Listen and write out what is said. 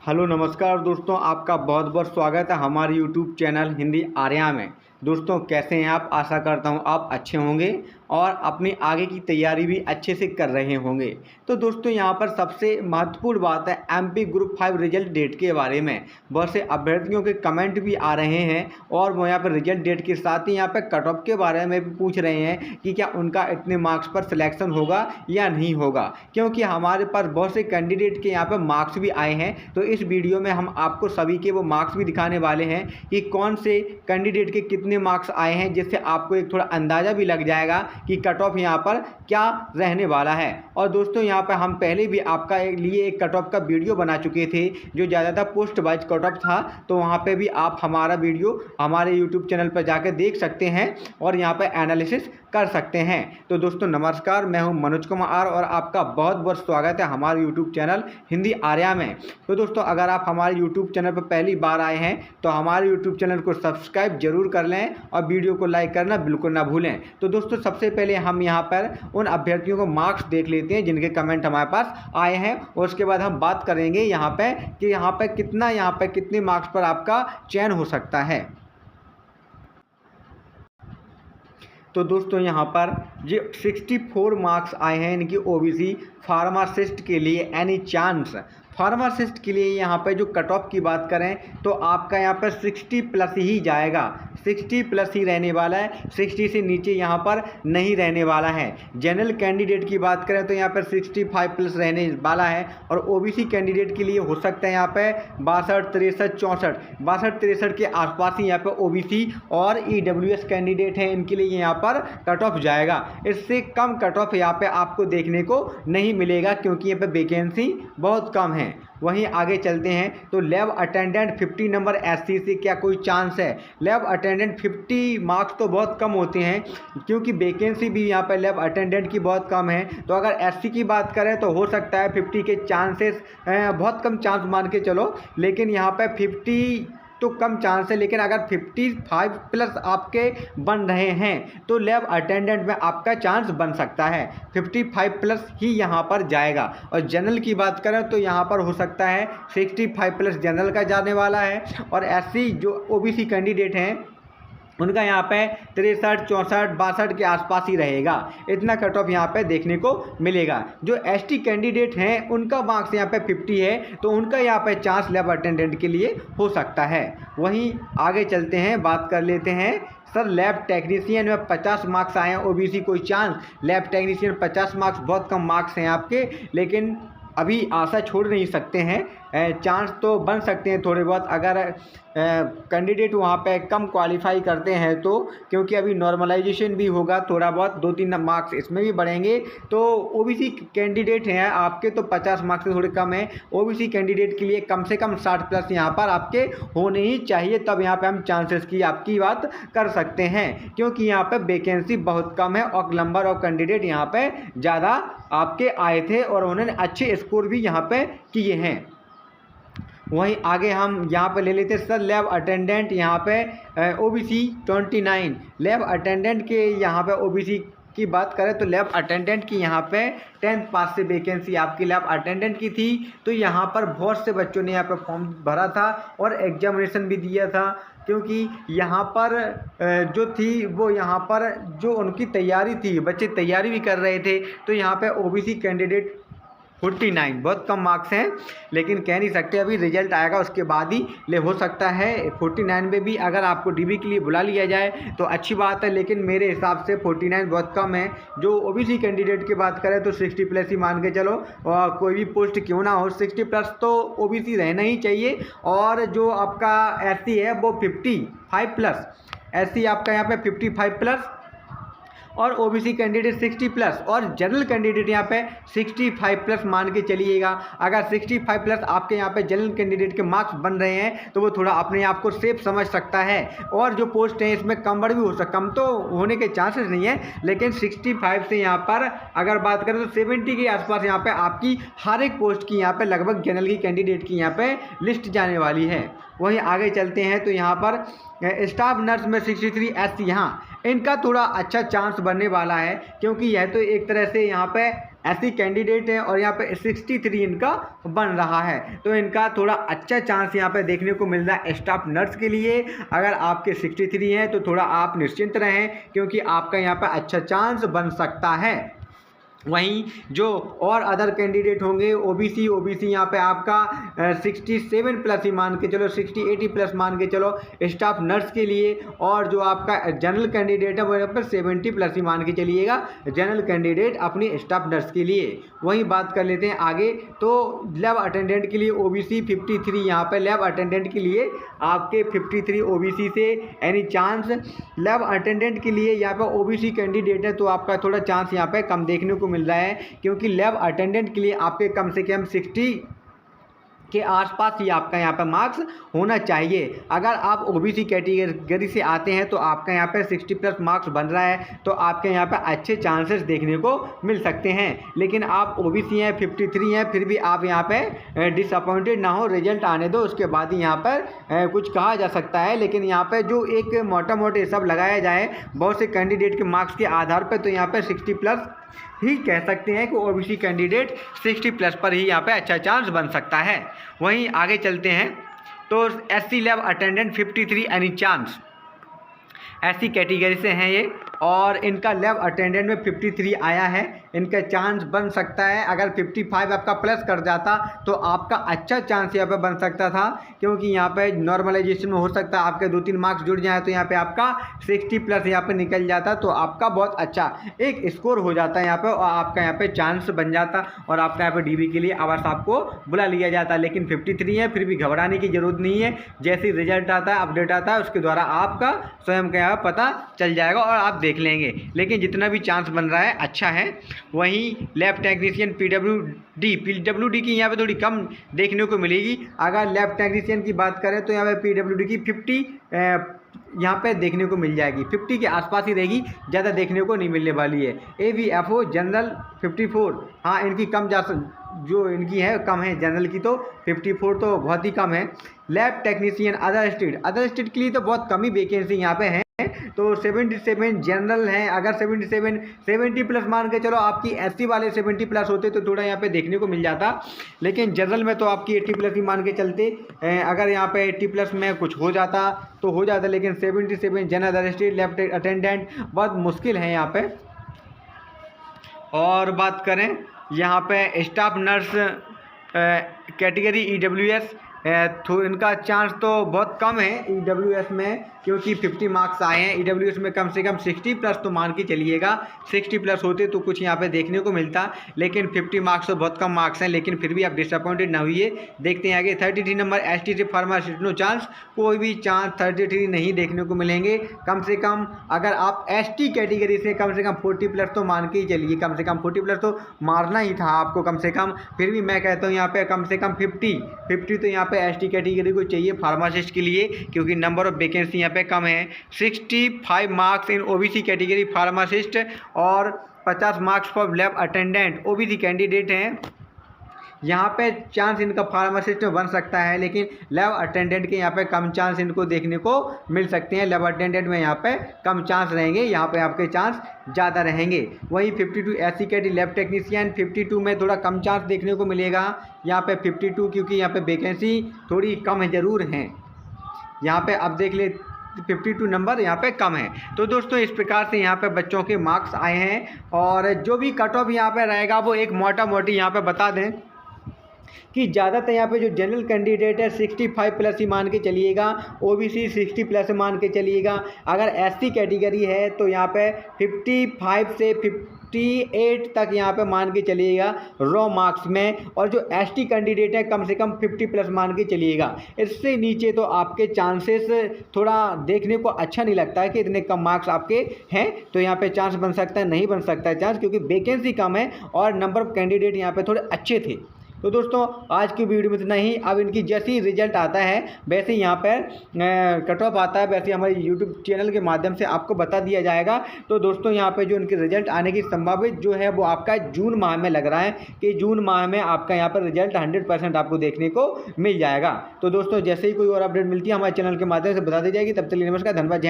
Hello नमस्कार दोस्तों, आपका बहुत बहुत स्वागत है हमारे यूट्यूब चैनल हिंदी आर्या में। दोस्तों कैसे हैं आप? आशा करता हूं आप अच्छे होंगे और अपनी आगे की तैयारी भी अच्छे से कर रहे होंगे। तो दोस्तों यहां पर सबसे महत्वपूर्ण बात है एमपी ग्रुप 5 रिजल्ट डेट के बारे में। बहुत से अभ्यर्थियों के कमेंट भी आ रहे हैं और वो यहाँ पर रिजल्ट डेट के साथ ही यहाँ पर कट ऑफ के बारे में भी पूछ रहे हैं कि क्या उनका इतने मार्क्स पर सिलेक्शन होगा या नहीं होगा, क्योंकि हमारे पास बहुत से कैंडिडेट के यहाँ पर मार्क्स भी आए हैं। तो इस वीडियो में हम आपको सभी के वो मार्क्स भी दिखाने वाले हैं कि कौन से कैंडिडेट के कितने मार्क्स आए हैं, जिससे आपको एक थोड़ा अंदाज़ा भी लग जाएगा कि कट ऑफ यहाँ पर क्या रहने वाला है। और दोस्तों यहाँ पर हम पहले भी आपका लिए एक कट ऑफ का वीडियो बना चुके थे जो ज़्यादातर पोस्ट वाइज कट ऑफ था, तो वहाँ पे भी आप हमारा वीडियो हमारे यूट्यूब चैनल पर जाकर देख सकते हैं और यहाँ पर एनालिसिस कर सकते हैं। तो दोस्तों नमस्कार, मैं हूं मनोज कुमार और आपका बहुत बहुत स्वागत है हमारे यूट्यूब चैनल हिंदी आर्या में। तो दोस्तों अगर आप हमारे यूट्यूब चैनल पर पहली बार आए हैं तो हमारे यूट्यूब चैनल को सब्सक्राइब जरूर कर लें और वीडियो को लाइक करना बिल्कुल ना भूलें। तो दोस्तों सबसे पहले हम यहाँ पर उन अभ्यर्थियों को मार्क्स देख लेते हैं जिनके कमेंट हमारे पास आए हैं और उसके बाद हम बात करेंगे यहाँ पर कि यहाँ पर कितने मार्क्स पर आपका चयन हो सकता है। तो दोस्तों यहाँ पर ये 64 मार्क्स आए हैं इनकी ओबीसी फार्मासिस्ट के लिए। एनी चांस फार्मासिस्ट के लिए यहाँ पे जो कट ऑफ की बात करें तो आपका यहाँ पर 60 प्लस ही जाएगा, 60 प्लस ही रहने वाला है, 60 से नीचे यहाँ पर नहीं रहने वाला है। जनरल कैंडिडेट की बात करें तो यहाँ पर 65 प्लस रहने वाला है और ओबीसी कैंडिडेट के लिए हो सकता है यहाँ पे 62, 63 के आसपास ही यहाँ पर ओबीसी और ईडब्ल्यूएस कैंडिडेट हैं, इनके लिए यहाँ पर कट ऑफ जाएगा। इससे कम कट ऑफ यहाँ पे आपको देखने को नहीं मिलेगा क्योंकि यहाँ पे वैकेंसी बहुत कम है। वहीं आगे चलते हैं तो लैब अटेंडेंट 50 नंबर एससी से क्या कोई चांस है? लैब अटेंडेंट 50 मार्क्स तो बहुत कम होते हैं क्योंकि वैकेंसी भी यहाँ पर लैब अटेंडेंट की बहुत कम है। तो अगर एससी की बात करें तो हो सकता है 50 के चांसेस बहुत कम चांस मान के चलो, लेकिन यहाँ पर 50 तो कम चांस है। लेकिन अगर 55 प्लस आपके बन रहे हैं तो लैब अटेंडेंट में आपका चांस बन सकता है, 55 प्लस ही यहाँ पर जाएगा। और जनरल की बात करें तो यहाँ पर हो सकता है 65 प्लस जनरल का जाने वाला है और एससी जो ओबीसी कैंडिडेट हैं उनका यहाँ पे 63, 64, 62 के आसपास ही रहेगा। इतना कट ऑफ यहाँ पे देखने को मिलेगा। जो एसटी कैंडिडेट हैं उनका मार्क्स यहाँ पे 50 है तो उनका यहाँ पे चांस लैब अटेंडेंट के लिए हो सकता है। वहीं आगे चलते हैं, बात कर लेते हैं सर लैब टेक्नीशियन में 50 मार्क्स आए हैं ओबीसी, कोई चांस? लैब टेक्नीशियन 50 मार्क्स बहुत कम मार्क्स हैं आपके, लेकिन अभी आशा छोड़ नहीं सकते हैं, चांस तो बन सकते हैं थोड़े बहुत अगर कैंडिडेट वहाँ पे कम क्वालिफाई करते हैं तो, क्योंकि अभी नॉर्मलाइजेशन भी होगा, थोड़ा बहुत 2-3 मार्क्स इसमें भी बढ़ेंगे। तो ओबीसी कैंडिडेट हैं आपके तो 50 मार्क्स से थोड़े कम है। ओबीसी कैंडिडेट के लिए कम से कम 60 प्लस यहाँ पर आपके होने ही चाहिए, तब यहाँ पे हम चांसेस की आपकी बात कर सकते हैं क्योंकि यहाँ पे वैकेंसी बहुत कम है और नंबर ऑफ कैंडिडेट यहाँ पे ज़्यादा आपके आए थे और उन्होंने अच्छे स्कोर भी यहाँ पे किए हैं। वहीं आगे हम यहाँ पे ले लेते हैं सर लैब अटेंडेंट यहाँ पे ओबीसी 29। लैब अटेंडेंट के यहाँ पे ओबीसी की बात करें तो लैब अटेंडेंट की यहाँ पे 10th पास से वैकेंसी आपकी लैब अटेंडेंट की थी। तो यहाँ पर बहुत से बच्चों ने यहाँ पे फॉर्म भरा था और एग्जामिनेशन भी दिया था क्योंकि यहाँ पर जो थी वो यहाँ पर जो उनकी तैयारी थी, बच्चे तैयारी भी कर रहे थे। तो यहाँ पे ओबीसी कैंडिडेट 49 बहुत कम मार्क्स हैं, लेकिन कह नहीं सकते, अभी रिजल्ट आएगा उसके बाद ही ले हो सकता है 49 में भी अगर आपको डीबी के लिए बुला लिया जाए तो अच्छी बात है, लेकिन मेरे हिसाब से 49 बहुत कम है। जो ओबीसी कैंडिडेट की बात करें तो 60 प्लस ही मान के चलो, और कोई भी पोस्ट क्यों ना हो 60 प्लस तो ओबीसी रहना ही चाहिए। और जो आपका एससी है वो 55 प्लस, एससी आपका यहाँ पे 55 प्लस और ओबीसी कैंडिडेट 60 प्लस और जनरल कैंडिडेट यहाँ पे 65 प्लस मान के चलिएगा। अगर 65 प्लस आपके यहाँ पे जनरल कैंडिडेट के मार्क्स बन रहे हैं तो वो थोड़ा अपने आप को सेफ समझ सकता है। और जो पोस्ट है इसमें कम बढ़ भी हो सकता, कम तो होने के चांसेस नहीं है, लेकिन 65 से यहाँ पर अगर बात करें तो 70 के आसपास यहाँ पर आपकी हर एक पोस्ट की यहाँ पर लगभग जनरल की कैंडिडेट की यहाँ पर लिस्ट जाने वाली है। वहीं आगे चलते हैं तो यहाँ पर स्टाफ नर्स में 63 एससी, यहाँ इनका थोड़ा अच्छा चांस बनने वाला है क्योंकि यह तो एक तरह से यहाँ पे ऐसी कैंडिडेट है और यहाँ पे 63 इनका बन रहा है। तो इनका थोड़ा अच्छा चांस यहाँ पे देखने को मिल रहा है स्टाफ नर्स के लिए। अगर आपके 63 हैं तो थोड़ा आप निश्चिंत रहें, क्योंकि आपका यहाँ पे अच्छा चांस बन सकता है। वहीं जो और अदर कैंडिडेट होंगे ओबीसी यहाँ पे आपका 67 प्लस ही मान के चलो, 60-80 प्लस मान के चलो स्टाफ नर्स के लिए। और जो आपका जनरल कैंडिडेट है वो यहाँ पर 70 प्लस ही मान के चलिएगा जनरल कैंडिडेट अपनी स्टाफ नर्स के लिए। वहीं बात कर लेते हैं आगे, तो लैब अटेंडेंट के लिए ओबीसी 53 यहाँ पे लैब अटेंडेंट के लिए आपके 53 ओबीसी से एनी चांस। लैब अटेंडेंट के लिए यहाँ पे ओबीसी कैंडिडेट है तो आपका थोड़ा चांस यहाँ पे कम देखने को मिल रहा है, क्योंकि लैब अटेंडेंट के लिए आपके कम से कम 60 के आसपास ही आपका यहाँ पर मार्क्स होना चाहिए। अगर आप ओबीसी कैटेगरी से आते हैं तो आपका यहाँ पे 60 प्लस मार्क्स बन रहा है तो आपके यहाँ पे अच्छे चांसेस देखने को मिल सकते हैं। लेकिन आप ओबीसी हैं, 53 हैं, फिर भी आप यहाँ पे डिसअपॉइंटेड ना हो, रिजल्ट आने दो, उसके बाद ही यहाँ पर कुछ कहा जा सकता है। लेकिन यहाँ पर जो एक मोटा मोटे सब लगाया जाए बहुत से कैंडिडेट के मार्क्स के आधार पर, तो यहाँ पर 60 प्लस ही कह सकते हैं कि ओबीसी कैंडिडेट 60 प्लस पर ही यहाँ पे अच्छा चांस बन सकता है। वहीं आगे चलते हैं, तो SC lab attendant 53 any chance, ऐसी कैटेगरी से हैं ये, और इनका लैब अटेंडेंट में 53 आया है, इनका चांस बन सकता है। अगर 55 आपका प्लस कर जाता तो आपका अच्छा चांस यहाँ पे बन सकता था, क्योंकि यहाँ पे नॉर्मलाइजेशन में हो सकता है आपके 2-3 मार्क्स जुड़ जाए तो यहाँ पे आपका 60 प्लस यहाँ पे निकल जाता, तो आपका बहुत अच्छा एक स्कोर हो जाता है यहाँ पे, और आपका यहाँ पे चांस बन जाता और आपका यहाँ पे डीबी के लिए आवास आपको बुला लिया जाता। लेकिन 53 है, फिर भी घबराने की जरूरत नहीं है, जैसे रिजल्ट आता है, अपडेट आता है, उसके द्वारा आपका स्वयं का पता चल जाएगा और आप देख लेंगे। लेकिन जितना भी चांस बन रहा है अच्छा है। वहीं लैब टेक्नीशियन पीडब्ल्यूडी की यहाँ पे थोड़ी कम देखने को मिलेगी। अगर लैब टेक्नीशियन की बात करें तो यहाँ पे पीडब्ल्यूडी की 50 यहाँ पे देखने को मिल जाएगी, 50 के आसपास ही रहेगी, ज़्यादा देखने को नहीं मिलने वाली है। एवीएफओ जनरल 54, हाँ इनकी कम जो इनकी है कम है, जनरल की तो 54 तो बहुत ही कम है। लैब टेक्नीशियन अदर स्टेट के लिए तो बहुत कम ही वैकेंसी यहाँ पे है, तो 77 जनरल हैं। अगर 70 प्लस मान के चलो, आपकी एससी वाले 70 प्लस होते तो थोड़ा यहाँ पे देखने को मिल जाता, लेकिन जनरल में तो आपकी 80 प्लस ही मान के चलते। अगर यहाँ पे 80 प्लस में कुछ हो जाता तो हो जाता, लेकिन 77 जनरल स्टेट लैब अटेंडेंट बहुत मुश्किल है यहाँ पे। और बात करें यहाँ पे स्टाफ नर्स कैटेगरी ईडब्ल्यूएस, तो इनका चांस तो बहुत कम है ईडब्ल्यूएस में, क्योंकि 50 मार्क्स आए हैं। ईडब्ल्यूएस में कम से कम 60 प्लस तो मान के चलिएगा, 60 प्लस होते तो कुछ यहाँ पे देखने को मिलता, लेकिन 50 मार्क्स तो बहुत कम मार्क्स हैं। लेकिन फिर भी आप डिसअपॉइंटेड ना हुई। देखते हैं आगे 33 number ST pharmacist, no chance, कोई भी चांस 33 नहीं देखने को मिलेंगे। कम से कम अगर आप एसटी कैटेगरी से कम 40 प्लस तो मान के ही चलिए, कम से कम 40 प्लस तो मारना ही था आपको कम से कम। फिर भी मैं कहता हूँ यहाँ पे कम से कम 50 तो यहाँ पे एसटी कैटेगरी को चाहिए फार्मासिस्ट के लिए, क्योंकि नंबर ऑफ वैकेंसी यहाँ पे कम है। 65 marks in OBC category pharmacist और 50 marks for lab attendant OBC candidate हैं। यहाँ पे चांस इनका फार्मासिस्ट में बन सकता है, लेकिन लैब अटेंडेंट के यहाँ पे कम चांस इनको देखने को मिल सकते हैं। लैब अटेंडेंट में यहाँ पे कम चांस रहेंगे, यहाँ पे आपके चांस ज़्यादा रहेंगे। वहीं 52 एससी कैटेगरी लैब टेक्नीशियन 52 में थोड़ा कम चांस देखने को मिलेगा यहाँ पे 52, क्योंकि यहाँ पे वैकेंसी थोड़ी कम है ज़रूर हैं यहाँ पे। अब देख ले 52 नंबर यहाँ पे कम है। तो दोस्तों इस प्रकार से यहाँ पे बच्चों के मार्क्स आए हैं, और जो भी कट ऑफ यहाँ पे रहेगा वो एक मोटी यहाँ पे बता दें कि ज़्यादातर यहाँ पे जो जनरल कैंडिडेट है 65 प्लस ही मान के चलिएगा, ओबीसी 60 प्लस मान के चलिएगा। अगर एससी कैटेगरी है तो यहाँ पे 55 से 58 तक यहाँ पे मान के चलिएगा रॉ मार्क्स में, और जो एसटी कैंडिडेट है कम से कम 50 प्लस मान के चलिएगा। इससे नीचे तो आपके चांसेस थोड़ा देखने को अच्छा नहीं लगता है कि इतने कम मार्क्स आपके हैं, तो यहाँ पे चांस बन सकता है, नहीं बन सकता है चांस, क्योंकि वैकेंसी कम है और नंबर ऑफ कैंडिडेट यहाँ पे थोड़े अच्छे थे। तो दोस्तों आज की वीडियो में इतना ही। अब इनकी जैसे ही रिजल्ट आता है वैसे ही यहाँ पर कट ऑफ आता है, वैसे हमारे यूट्यूब चैनल के माध्यम से आपको बता दिया जाएगा। तो दोस्तों यहाँ पे जो इनके रिजल्ट आने की संभावित जो है वो आपका जून माह में लग रहा है कि जून माह में आपका यहाँ पर रिजल्ट 100% आपको देखने को मिल जाएगा। तो दोस्तों जैसे ही कोई और अपडेट मिलती है हमारे चैनल के माध्यम से बता दी जाएगी। तब तक नमस्कार, धन्यवाद, जय।